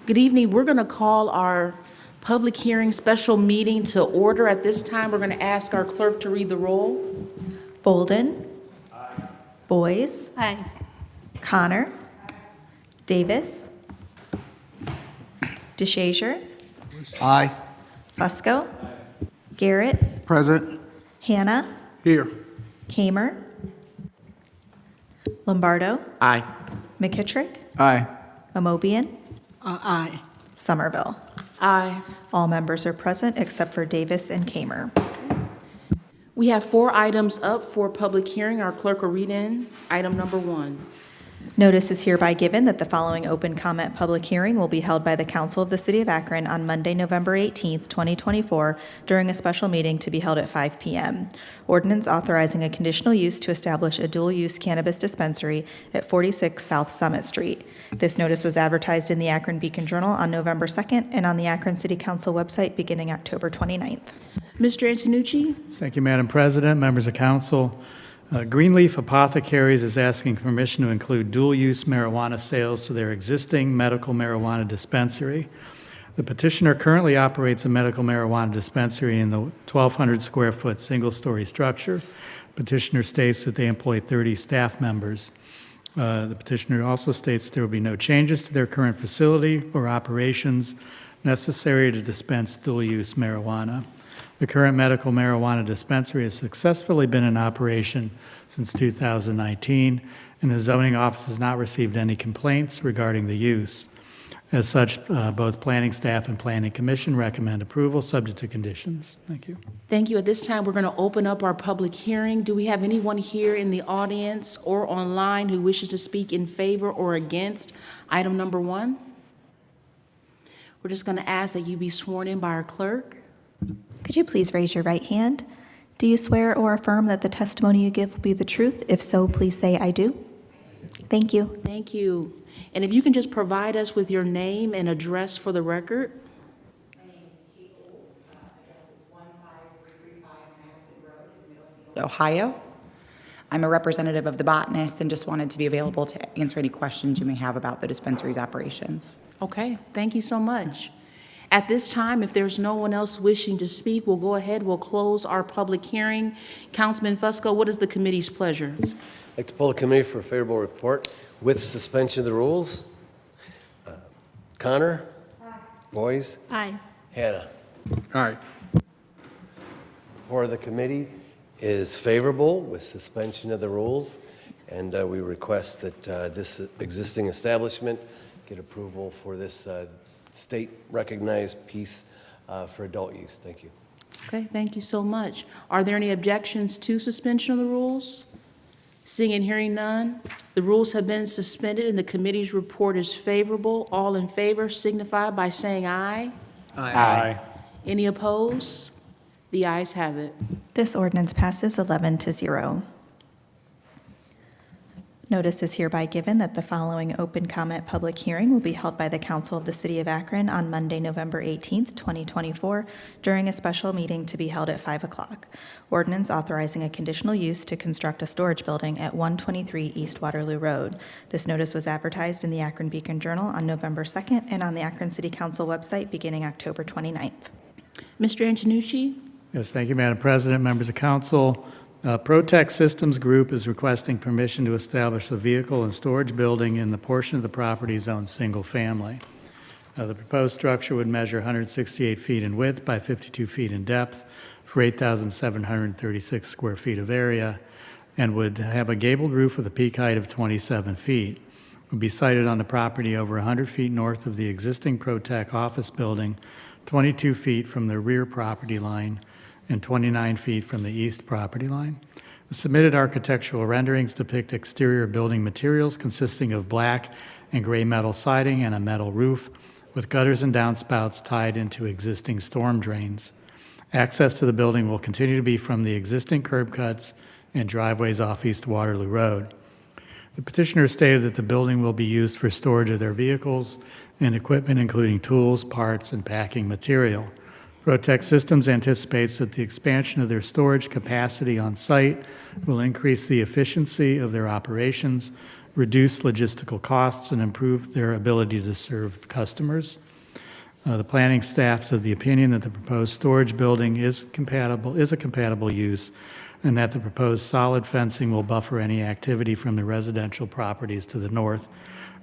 Good evening. We're going to call our public hearing special meeting to order. At this time, we're going to ask our clerk to read the roll. Bolden. Aye. Boys. Aye. Connor. Davis. DeShazier. Aye. Fusco. Garrett. Present. Hannah. Here. Kamer. Lombardo. Aye. McKittrick. Aye. Amobian. Aye. Somerville. Aye. All members are present except for Davis and Kamer. We have 4 items up for public hearing. Our clerk will read in item number 1. Notice is hereby given that the following open comment public hearing will be held by the Council of the City of Akron on Monday, November 18th, 2024, during a special meeting to be held at 5 p.m. Ordinance authorizing a conditional use to establish a dual-use cannabis dispensary at 46 South Summit Street. This notice was advertised in the Akron Beacon Journal on November 2nd and on the Akron City Council website beginning October 29th. Mr. Antonucci? Thank you, Madam President, members of council. Greenleaf Apothecaries is asking permission to include dual-use marijuana sales to their existing medical marijuana dispensary. The petitioner currently operates a medical marijuana dispensary in the 1,200 square foot single-story structure. Petitioner states that they employ 30 staff members. The petitioner also states there will be no changes to their current facility or operations necessary to dispense dual-use marijuana. The current medical marijuana dispensary has successfully been in operation since 2019, and the zoning office has not received any complaints regarding the use. As such, both planning staff and planning commission recommend approval subject to conditions. Thank you. Thank you. At this time, we're going to open up our public hearing. Do we have anyone here in the audience or online who wishes to speak in favor or against item number 1? We're just going to ask that you be sworn in by our clerk. Could you please raise your right hand? Do you swear or affirm that the testimony you give will be the truth? If so, please say, I do. Thank you. Thank you. And if you can just provide us with your name and address for the record. My name is Kate Bowles. Address is 15335 Madison Road in Middlefield, Ohio. I'm a representative of the botanist and just wanted to be available to answer any questions you may have about the dispensary's operations. Okay, thank you so much. At this time, if there's no one else wishing to speak, we'll go ahead, we'll close our public hearing. Councilman Fusco, what is the committee's pleasure? I'd like to pull the committee for a favorable report with suspension of the rules. Connor? Aye. Boys? Aye. Hannah? Aye. Report of the committee is favorable with suspension of the rules, and we request that this existing establishment get approval for this state-recognized piece for adult use. Thank you. Okay, thank you so much. Are there any objections to suspension of the rules? Seeing and hearing none, the rules have been suspended and the committee's report is favorable. All in favor signify by saying aye. Aye. Any opposed? The ayes have it. This ordinance passes 11-0. Notice is hereby given that the following open comment public hearing will be held by the Council of the City of Akron on Monday, November 18th, 2024, during a special meeting to be held at 5 o'clock. Ordinance authorizing a conditional use to construct a storage building at 123 East Waterloo Road. This notice was advertised in the Akron Beacon Journal on November 2nd and on the Akron City Council website beginning October 29th. Mr. Antonucci? Yes, thank you, Madam President, members of council. Protect Systems Group is requesting permission to establish a vehicle and storage building in the portion of the property zoned single family. The proposed structure would measure 168 feet in width by 52 feet in depth for 8,736 square feet of area and would have a gabled roof with a peak height of 27 feet. It would be sited on the property over 100 feet north of the existing Protect office building, 22 feet from the rear property line, and 29 feet from the east property line. The submitted architectural renderings depict exterior building materials consisting of black and gray metal siding and a metal roof, with gutters and downspouts tied into existing storm drains. Access to the building will continue to be from the existing curb cuts and driveways off East Waterloo Road. The petitioner stated that the building will be used for storage of their vehicles and equipment, including tools, parts, and packing material. Protect Systems anticipates that the expansion of their storage capacity on site will increase the efficiency of their operations, reduce logistical costs, and improve their ability to serve customers. The planning staff is of the opinion that the proposed storage building is a compatible use, and that the proposed solid fencing will buffer any activity from the residential properties to the north.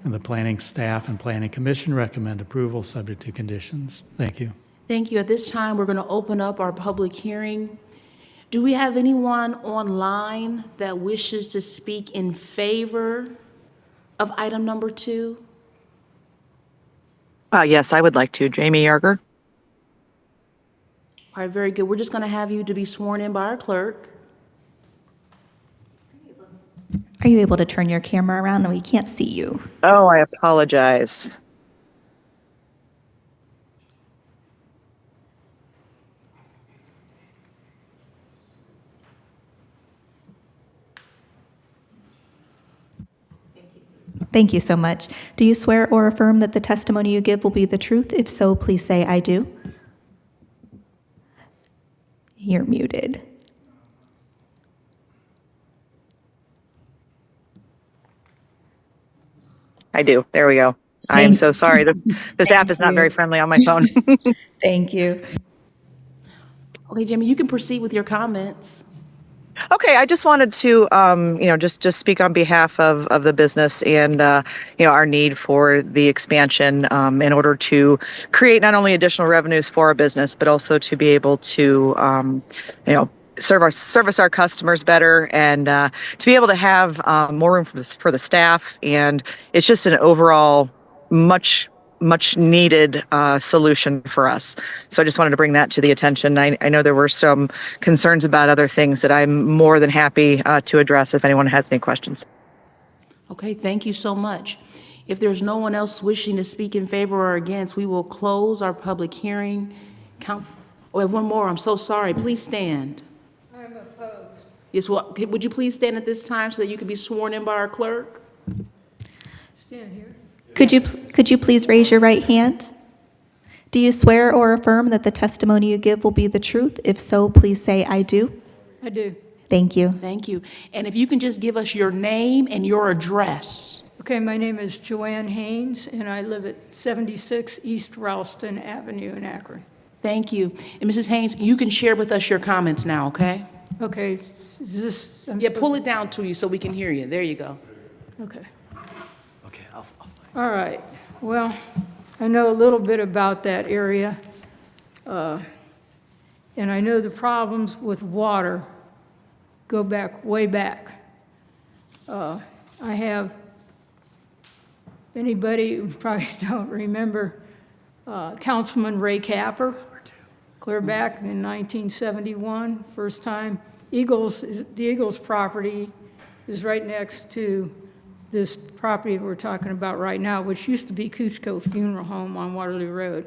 And the planning staff and planning commission recommend approval subject to conditions. Thank you. Thank you. At this time, we're going to open up our public hearing. Do we have anyone online that wishes to speak in favor of item number 2? Yes, I would like to. Jamie Yarger. All right, very good. We're just going to have you to be sworn in by our clerk. Are you able to turn your camera around? We can't see you. Oh, I apologize. Thank you so much. Do you swear or affirm that the testimony you give will be the truth? If so, please say, I do. You're muted. I do. There we go. I am so sorry. This app is not very friendly on my phone. Thank you. Okay, Jimmy, you can proceed with your comments. Okay, I just wanted to, just speak on behalf of the business and, our need for the expansion in order to create not only additional revenues for our business, but also to be able to, service our customers better and to be able to have more room for the staff. And it's just an overall much needed solution for us. So I just wanted to bring that to the attention. I know there were some concerns about other things that I'm more than happy to address if anyone has any questions. Okay, thank you so much. If there's no one else wishing to speak in favor or against, we will close our public hearing. Oh, we have one more. I'm so sorry. Please stand. I'm opposed. Yes, well, would you please stand at this time so that you can be sworn in by our clerk? Stand here. Could you please raise your right hand? Do you swear or affirm that the testimony you give will be the truth? If so, please say, I do. I do. Thank you. Thank you. And if you can just give us your name and your address. Okay, my name is Joanne Haynes, and I live at 76 East Ralston Avenue in Akron. Thank you. And Mrs. Haynes, you can share with us your comments now, okay? Okay, is this? Yeah, pull it down to you so we can hear you. There you go. Okay. Okay, I'll All right. Well, I know a little bit about that area, and I know the problems with water go back, way back. I have, anybody who probably don't remember, Councilman Ray Capper, clear back in 1971, first time. The Eagles property is right next to this property we're talking about right now, which used to be Kuchko Funeral Home on Waterloo Road.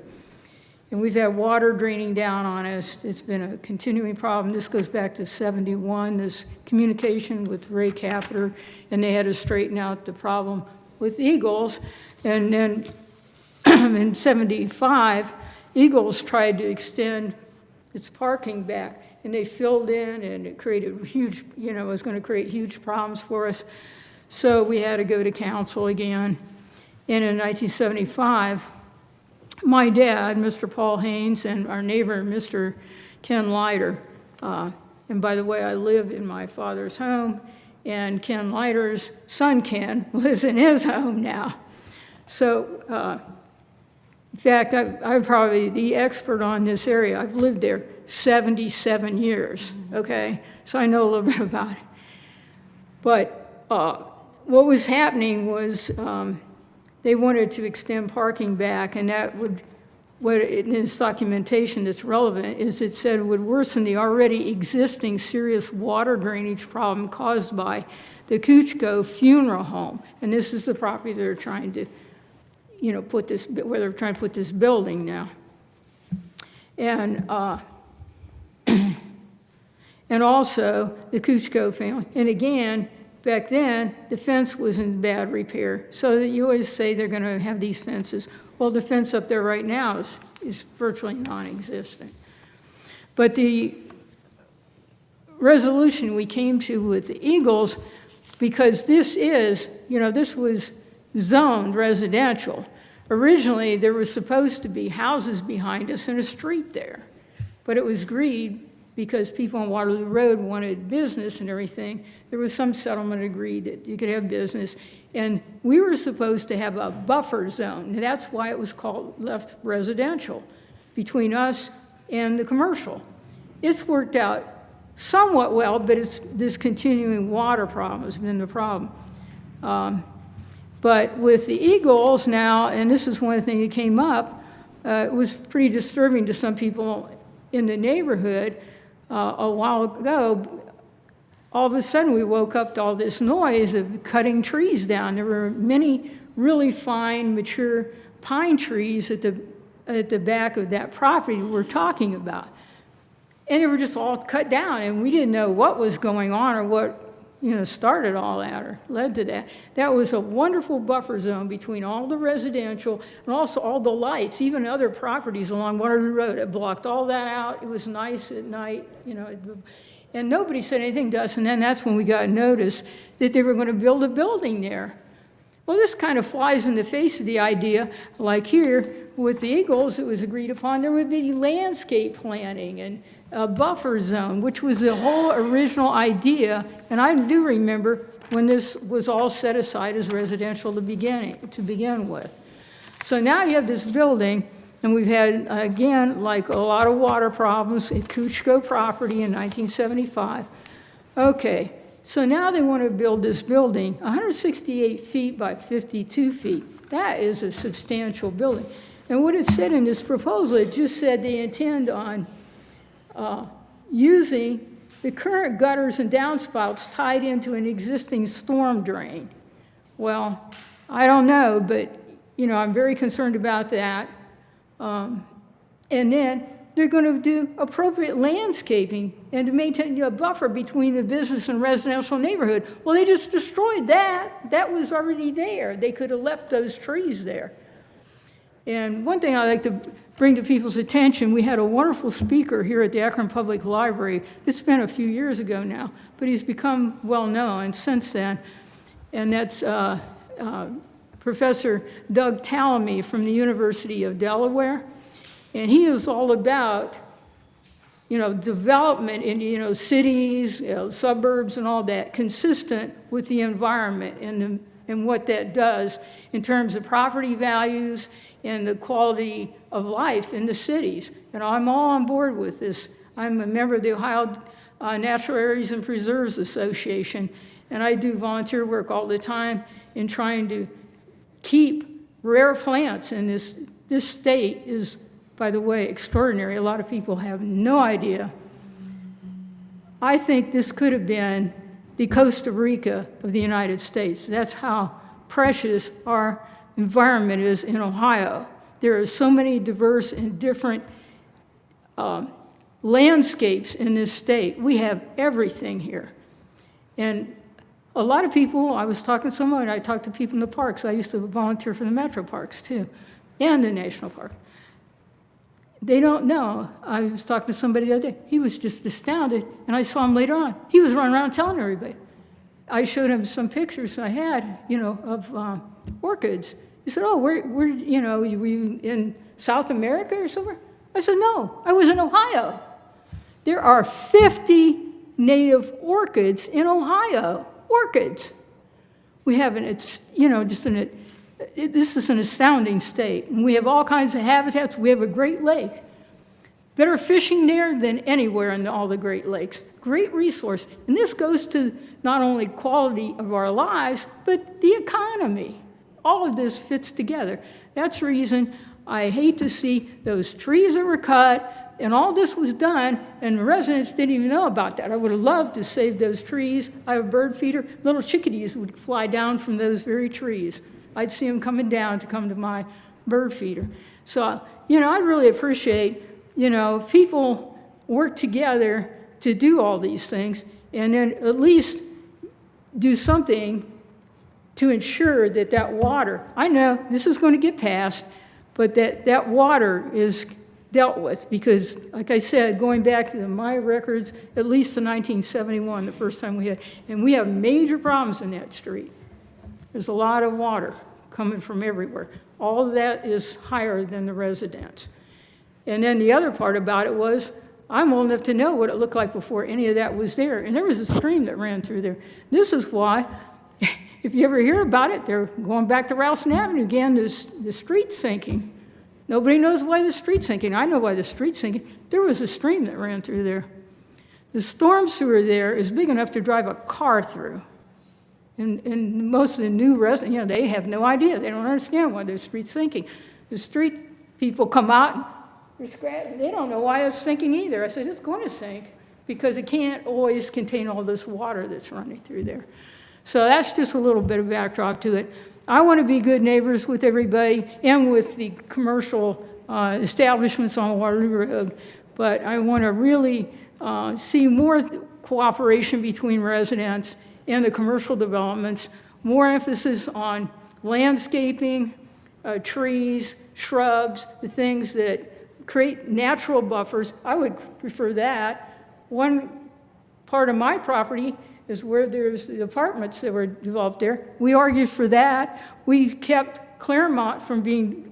And we've had water draining down on us. It's been a continuing problem. This goes back to 71, this communication with Ray Capper, and they had to straighten out the problem with Eagles. And then in 75, Eagles tried to extend its parking back, and they filled in, and it created huge, it was going to create huge problems for us. So we had to go to council again. And in 1975, my dad, Mr. Paul Haynes, and our neighbor, Mr. Ken Leiter, and by the way, I live in my father's home, and Ken Leiter's son, Ken, lives in his home now. So, in fact, I'm probably the expert on this area. I've lived there 77 years, okay? So I know a little bit about it. But what was happening was they wanted to extend parking back, and that would, in this documentation that's relevant, is it said it would worsen the already existing serious water drainage problem caused by the Kuchko Funeral Home. And this is the property they're trying to, put this, where they're trying to put this building now. And and also the Kuchko family. And again, back then, the fence was in bad repair. So that you always say they're going to have these fences. Well, the fence up there right now is virtually non-existent. But the resolution we came to with the Eagles because this is, this was zoned residential. Originally, there was supposed to be houses behind us and a street there, but it was agreed because people on Waterloo Road wanted business and everything. There was some settlement agreed that you could have business, and we were supposed to have a buffer zone. And that's why it was left residential between us and the commercial. It's worked out somewhat well, but it's this continuing water problem has been the problem. But with the Eagles now, and this is one of the things that came up, it was pretty disturbing to some people in the neighborhood a while ago. All of a sudden, we woke up to all this noise of cutting trees down. There were many really fine, mature pine trees at the back of that property we're talking about. And they were just all cut down, and we didn't know what was going on or what started all that or led to that. That was a wonderful buffer zone between all the residential and also all the lights, even other properties along Waterloo Road. It blocked all that out. It was nice at night, and nobody said anything to us. And then that's when we got notice that they were going to build a building there. Well, this kind of flies in the face of the idea, like here with the Eagles, it was agreed upon there would be landscape planting and a buffer zone, which was the whole original idea. And I do remember when this was all set aside as residential to begin with. So now you have this building, and we've had, again, like a lot of water problems at Kuchko property in 1975. Okay, so now they want to build this building, 168 feet by 52 feet. That is a substantial building. And what it said in this proposal, it just said they intend on using the current gutters and downspouts tied into an existing storm drain. Well, I don't know, but I'm very concerned about that. And then they're going to do appropriate landscaping and to maintain a buffer between the business and residential neighborhood. Well, they just destroyed that. That was already there. They could have left those trees there. And one thing I'd like to bring to people's attention, we had a wonderful speaker here at the Akron Public Library. It's been a few years ago now, but he's become well-known since then. And that's Professor Doug Tallamy from the University of Delaware. And he is all about, development in, cities, suburbs and all that, consistent with the environment and what that does in terms of property values and the quality of life in the cities. And I'm all on board with this. I'm a member of the Ohio Natural Areas and Preserves Association, and I do volunteer work all the time in trying to keep rare plants in this state is, by the way, extraordinary. A lot of people have no idea. I think this could have been the Costa Rica of the United States. That's how precious our environment is in Ohio. There are so many diverse and different landscapes in this state. We have everything here. And a lot of people, I was talking to someone, I talked to people in the parks. I used to volunteer for the metro parks too, and the national park. They don't know. I was talking to somebody the other day. He was just astounded, and I saw him later on. He was running around telling everybody. I showed him some pictures I had, of orchids. He said, "Oh, were you in South America or somewhere?" I said, "No, I was in Ohio. There are 50 native orchids in Ohio. Orchids. We have this is an astounding state. And we have all kinds of habitats. We have a Great Lake. Better fishing there than anywhere in all the Great Lakes. Great resource. And this goes to not only quality of our lives, but the economy. All of this fits together. That's the reason I hate to see those trees that were cut and all this was done, and the residents didn't even know about that. I would have loved to save those trees. I have a bird feeder. Little chickadees would fly down from those very trees. I'd see them coming down to come to my bird feeder. So, I really appreciate, if people work together to do all these things, and then at least do something to ensure that water, I know this is going to get passed, but that water is dealt with, because, like I said, going back to my records, at least to 1971, the first time we had, and we have major problems in that street. There's a lot of water coming from everywhere. All of that is higher than the residents. And then the other part about it was, I'm old enough to know what it looked like before any of that was there. And there was a stream that ran through there. This is why, if you ever hear about it, they're going back to Ralston Avenue again, the street's sinking. Nobody knows why the street's sinking. I know why the street's sinking. There was a stream that ran through there. The storm sewer there is big enough to drive a car through. And most of the new residents, you know, they have no idea. They don't understand why the street's sinking. The street people come out, they don't know why it's sinking either. I said, it's going to sink because it can't always contain all this water that's running through there. So that's just a little bit of backdrop to it. I want to be good neighbors with everybody and with the commercial establishments on Waterloo Road, but I want to really see more cooperation between residents and the commercial developments, more emphasis on landscaping, trees, shrubs, the things that create natural buffers. I would prefer that. One part of my property is where there's the apartments that were developed there. We argued for that. We kept Claremont from being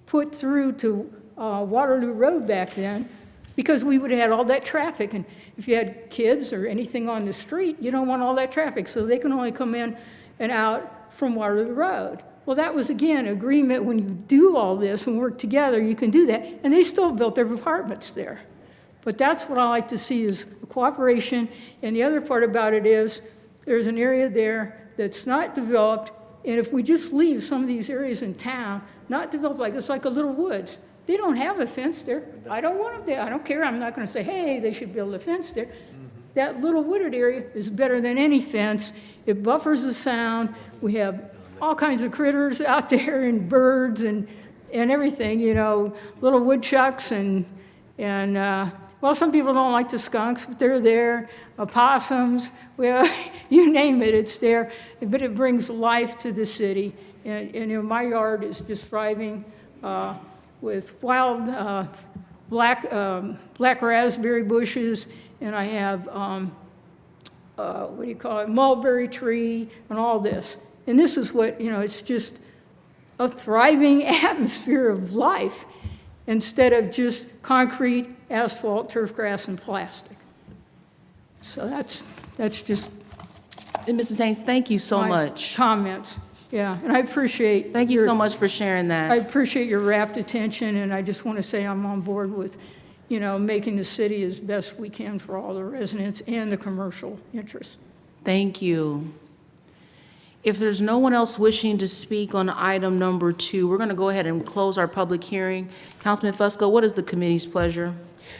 put through to Waterloo Road back then because we would have had all that traffic. And if you had kids or anything on the street, you don't want all that traffic. So they can only come in and out from Waterloo Road. Well, that was, again, agreement. When you do all this and work together, you can do that. And they still built their apartments there. But that's what I like to see is cooperation. And the other part about it is there's an area there that's not developed. And if we just leave some of these areas in town, not developed, like it's like a little woods. They don't have a fence there. I don't want them there. I don't care. I'm not going to say, hey, they should build a fence there. That little wooded area is better than any fence. It buffers the sound. We have all kinds of critters out there and birds and everything, you know, little woodchucks and well, some people don't like the skunks, but they're there. Opossums, well, you name it, it's there. But it brings life to the city. And you know, my yard is just thriving with wild black raspberry bushes, and I have, what do you call it, mulberry tree and all this. And this is what, you know, it's just a thriving atmosphere of life instead of just concrete, asphalt, turf grass, and plastic. So that's just And Mrs. Haynes, thank you so my much. comments. Yeah, and I appreciate. Thank you so much for sharing that. I appreciate your rapt attention, and I just want to say I'm on board with, you know, making the city as best we can for all the residents and the commercial interests. Thank you. If there's no one else wishing to speak on item number 2, we're going to go ahead and close our public hearing. Councilman Fusco, what is the committee's pleasure?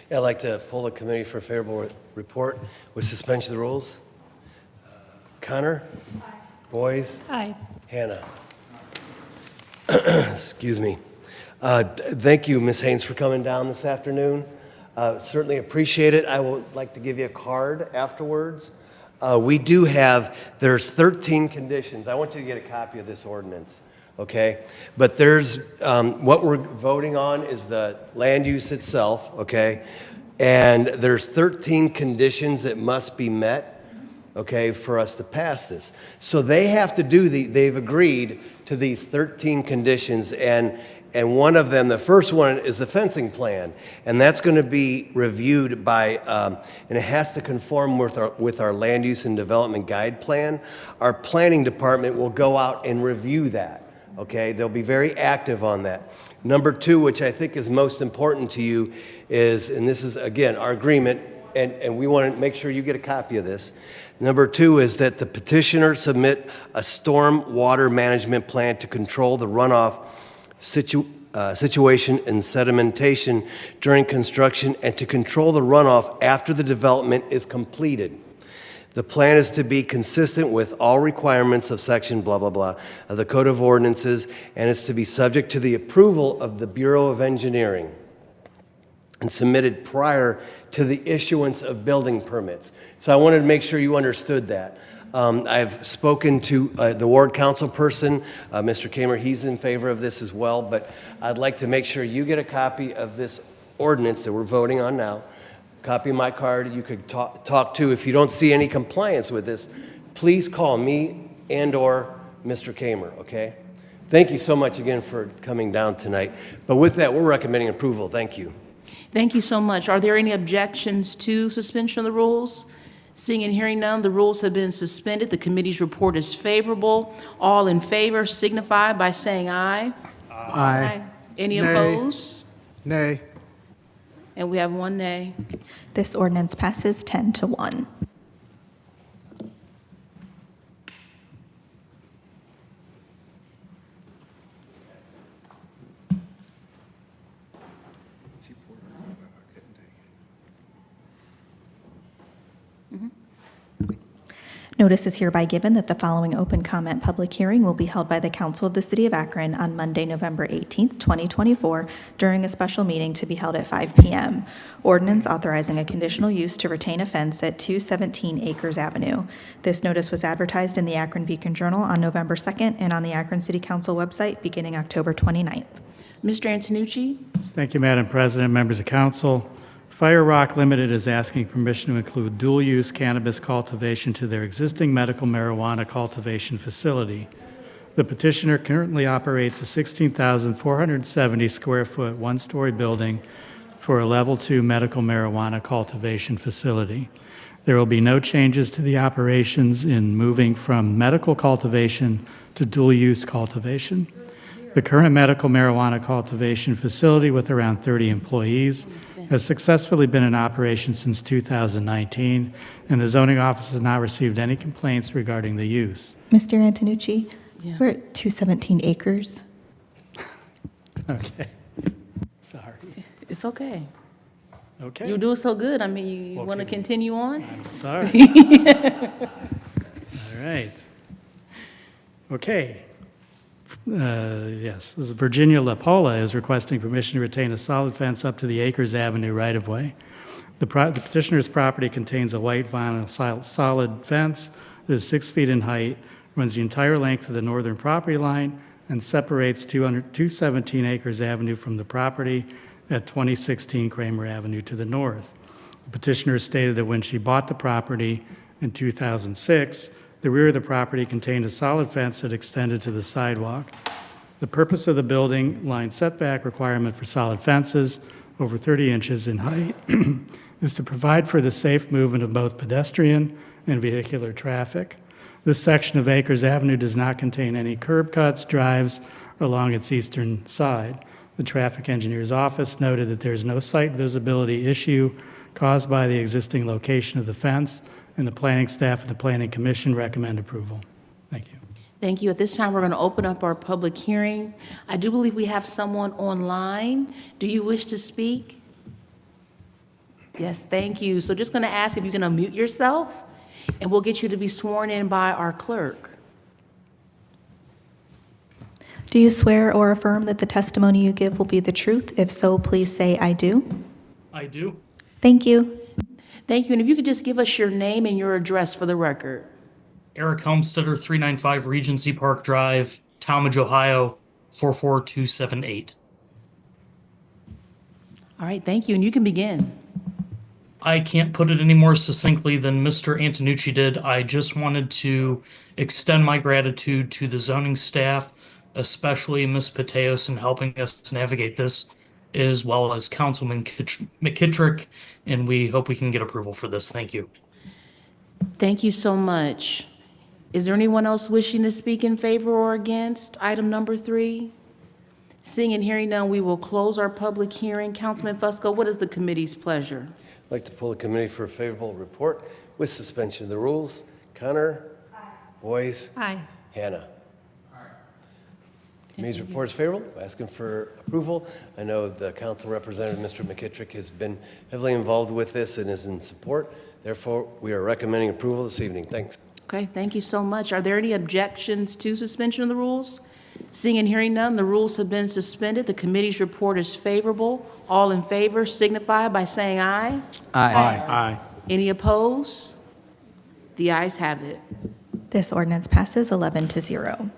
Yeah, I'd like to pull the committee for a favorable report with suspension of the rules. Connor? Aye. Boyes? Aye. Hannah? Excuse me. Thank you, Ms. Haynes, for coming down this afternoon. Certainly appreciate it. I would like to give you a card afterwards. We do have, there's 13 conditions. I want you to get a copy of this ordinance, okay? But there's, what we're voting on is the land use itself, okay? And there's 13 conditions that must be met, okay, for us to pass this. So they have to do they've agreed to these 13 conditions, and one of them, the first one, is the fencing plan, and that's going to be reviewed by, and it has to conform with our land use and development guide plan. Our planning department will go out and review that. Okay, they'll be very active on that. Number 2, which I think is most important to you, is, and this is again our agreement, and we want to make sure you get a copy of this. Number 2 is that the petitioner submit a storm water management plan to control the runoff situation and sedimentation during construction and to control the runoff after the development is completed. The plan is to be consistent with all requirements of section blah, blah, blah of the Code of Ordinances, and is to be subject to the approval of the Bureau of Engineering and submitted prior to the issuance of building permits. So I wanted to make sure you understood that. I've spoken to the ward council person, Mr. Kamer. He's in favor of this as well, but I'd like to make sure you get a copy of this ordinance that we're voting on now. Copy of my card you could talk to. If you don't see any compliance with this, please call me and/or Mr. Kamer, okay? Thank you so much again for coming down tonight. But with that, we're recommending approval. Thank you. Thank you so much. Are there any objections to suspension of the rules? Seeing and hearing none, the rules have been suspended. The committee's report is favorable. All in favor signify by saying aye. Aye. Any Nay. opposed? Nay. And we have one nay. This ordinance passes 10-1. Notice is hereby given that the following open comment public hearing will be held by the Council of the City of Akron on Monday, November 18th, 2024, during a special meeting to be held at 5 p.m. Ordinance authorizing a conditional use to retain a fence at 217 Acres Avenue. This notice was advertised in the Akron Beacon Journal on November 2nd and on the Akron City Council website beginning October 29th. Mr. Antonucci? Thank you, Madam President, members of council. Fire Rock Limited is asking permission to include dual-use cannabis cultivation to their existing medical marijuana cultivation facility. The petitioner currently operates a 16,470 square foot, one-story building for a level 2 medical marijuana cultivation facility. There will be no changes to the operations in moving from medical cultivation to dual-use cultivation. The current medical marijuana cultivation facility, with around 30 employees, has successfully been in operation since 2019, and the zoning office has not received any complaints regarding the use. Mr. Antonucci, Yeah. we're at 217 Acres. Okay. Sorry. It's okay. Okay. You're doing so good. I mean, you Well, want to can- continue on? I'm sorry. All right. Okay. Yes, this is Virginia LaPola is requesting permission to retain a solid fence up to the Acres Avenue right-of-way. The petitioner's property contains a white vinyl solid fence that is 6 feet in height, runs the entire length of the northern property line, and separates 217 Acres Avenue from the property at 2016 Kramer Avenue to the north. The petitioner stated that when she bought the property in 2006, the rear of the property contained a solid fence that extended to the sidewalk. The purpose of the building line setback requirement for solid fences over 30 inches in height is to provide for the safe movement of both pedestrian and vehicular traffic. This section of Acres Avenue does not contain any curb cuts, drives along its eastern side. The traffic engineer's office noted that there is no site visibility issue caused by the existing location of the fence, and the planning staff and the planning commission recommend approval. Thank you. Thank you. At this time, we're going to open up our public hearing. I do believe we have someone online. Do you wish to speak? Yes, thank you. So just going to ask if you can unmute yourself, and we'll get you to be sworn in by our clerk. Do you swear or affirm that the testimony you give will be the truth? If so, please say, "I do." I do. Thank you. Thank you. And if you could just give us your name and your address for the record. Eric Helmstetter, 395 Regency Park Drive, Talmadge, Ohio, 44278. All right, thank you. And you can begin. I can't put it any more succinctly than Mr. Antonucci did. I just wanted to extend my gratitude to the zoning staff, especially Ms. Pateos, in helping us navigate this, as well as Councilman McKittrick, and we hope we can get approval for this. Thank you. Thank you so much. Is there anyone else wishing to speak in favor or against item number 3? Seeing and hearing none, we will close our public hearing. Councilman Fusco, what is the committee's pleasure? I'd like to pull the committee for a favorable report with suspension of the rules. Connor? Aye. Boyce? Aye. Hannah? Committee's report is favorable. Asking for approval. I know the council representative, Mr. McKittrick, has been heavily involved with this and is in support. Therefore, we are recommending approval this evening. Thanks. Okay, thank you so much. Are there any objections to suspension of the rules? Seeing and hearing none, the rules have been suspended. The committee's report is favorable. All in favor signify by saying aye. Aye. Any opposed? The ayes have it. This ordinance passes 11-0.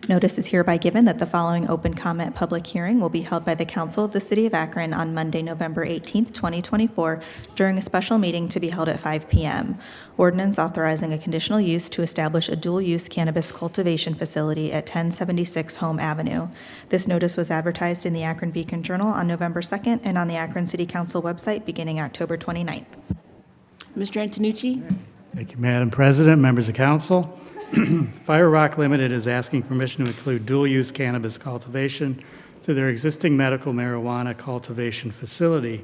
Notice is hereby given that the following open comment public hearing will be held by the Council of the City of Akron on Monday, November 18th, 2024, during a special meeting to be held at 5 p.m. Ordinance authorizing a conditional use to establish a dual-use cannabis cultivation facility at 1076 Home Avenue. This notice was advertised in the Akron Beacon Journal on November 2nd and on the Akron City Council website beginning October 29th. Mr. Antonucci? Thank you, Madam President, members of council. Fire Rock Limited is asking permission to include dual-use cannabis cultivation to their existing medical marijuana cultivation facility.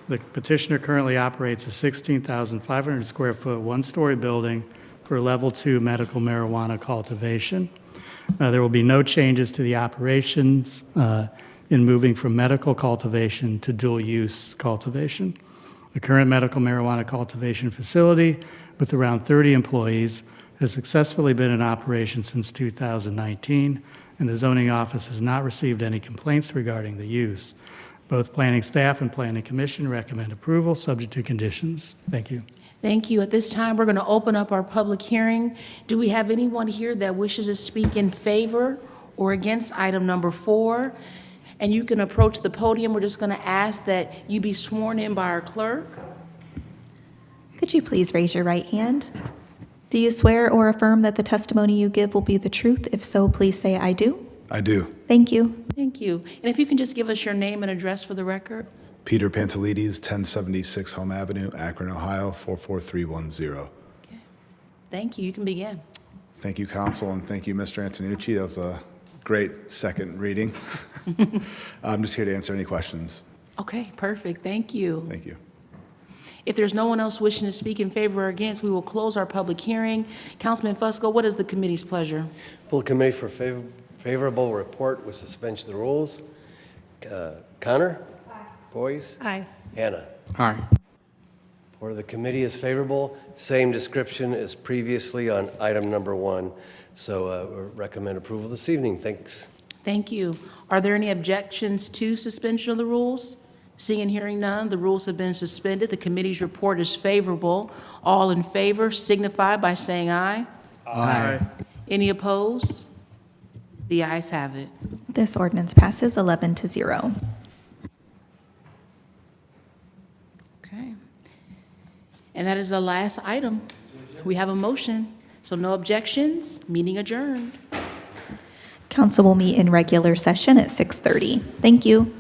The petitioner currently operates a 16,500 square foot, one-story building for level 2 medical marijuana cultivation. There will be no changes to the operations in moving from medical cultivation to dual-use cultivation. The current medical marijuana cultivation facility, with around 30 employees, has successfully been in operation since 2019, and the zoning office has not received any complaints regarding the use. Both planning staff and planning commission recommend approval, subject to conditions. Thank you. Thank you. At this time, we're going to open up our public hearing. Do we have anyone here that wishes to speak in favor or against item number 4? And you can approach the podium. We're just going to ask that you be sworn in by our clerk. Could you please raise your right hand? Do you swear or affirm that the testimony you give will be the truth? If so, please say, "I do." I do. Thank you. Thank you. And if you can just give us your name and address for the record. Peter Pantelides, 1076 Home Avenue, Akron, Ohio, 44310. Thank you. You can begin. Thank you, council, and thank you, Mr. Antonucci. That was a great second reading. I'm just here to answer any questions. Okay, perfect. Thank you. Thank you. If there's no one else wishing to speak in favor or against, we will close our public hearing. Councilman Fusco, what is the committee's pleasure? Full committee for favorable report with suspension of the rules. Connor? Aye. Boyce? Aye. Hannah? Aye. Report of the committee is favorable. Same description as previously on item number 1. So we recommend approval this evening. Thanks. Thank you. Are there any objections to suspension of the rules? Seeing and hearing none, the rules have been suspended. The committee's report is favorable. All in favor signify by saying aye. Aye. Any opposed? The ayes have it. This ordinance passes 11-0. Okay. And that is the last item. We have a motion, so no objections. Meeting adjourned. Council will meet in regular session at 6:30. Thank you.